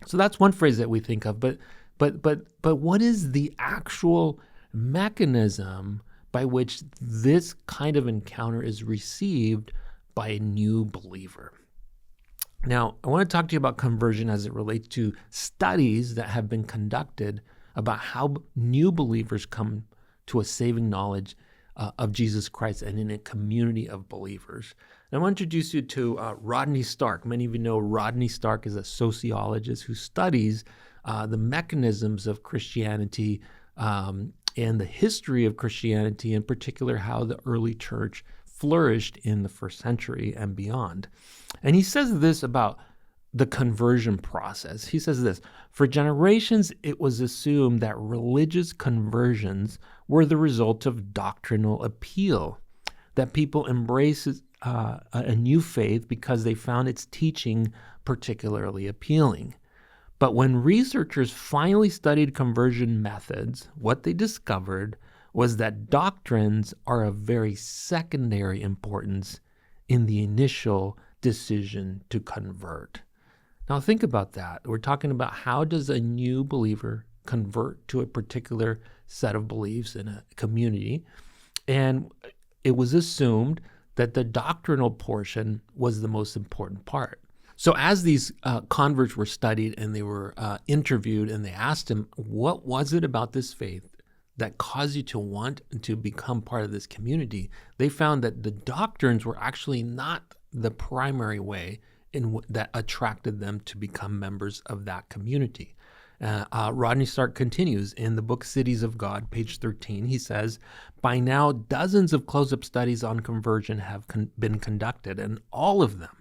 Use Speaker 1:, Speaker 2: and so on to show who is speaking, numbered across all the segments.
Speaker 1: So that's one phrase that we think of, but what is the actual mechanism by which this kind of encounter is received by a new believer? Now, I want to talk to you about conversion as it relates to studies that have been conducted about how new believers come to a saving knowledge of Jesus Christ and in a community of believers. And I want to introduce you to Rodney Stark. Many of you know Rodney Stark is a sociologist who studies the mechanisms of Christianity and the history of Christianity, in particular how the early church flourished in the first century and beyond. And he says this about the conversion process. He says this: for generations, it was assumed that religious conversions were the result of doctrinal appeal, that people embraced a new faith because they found its teaching particularly appealing. But when researchers finally studied conversion methods, what they discovered was that doctrines are of very secondary importance in the initial decision to convert. Now think about that. We're talking about how does a new believer convert to a particular set of beliefs in a community. And it was assumed that the doctrinal portion was the most important part. So as these converts were studied and they were interviewed and they asked them, what was it about this faith that caused you to want to become part of this community? They found that the doctrines were actually not the primary way that attracted them to become members of that community. Rodney Stark continues in the book Cities of God, page 13. He says, by now, dozens of close-up studies on conversion have been conducted, and all of them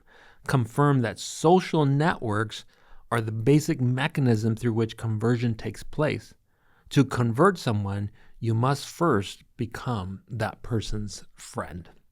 Speaker 1: confirm that social networks are the basic mechanism through which conversion takes place. To convert someone, you must first become that person's friend.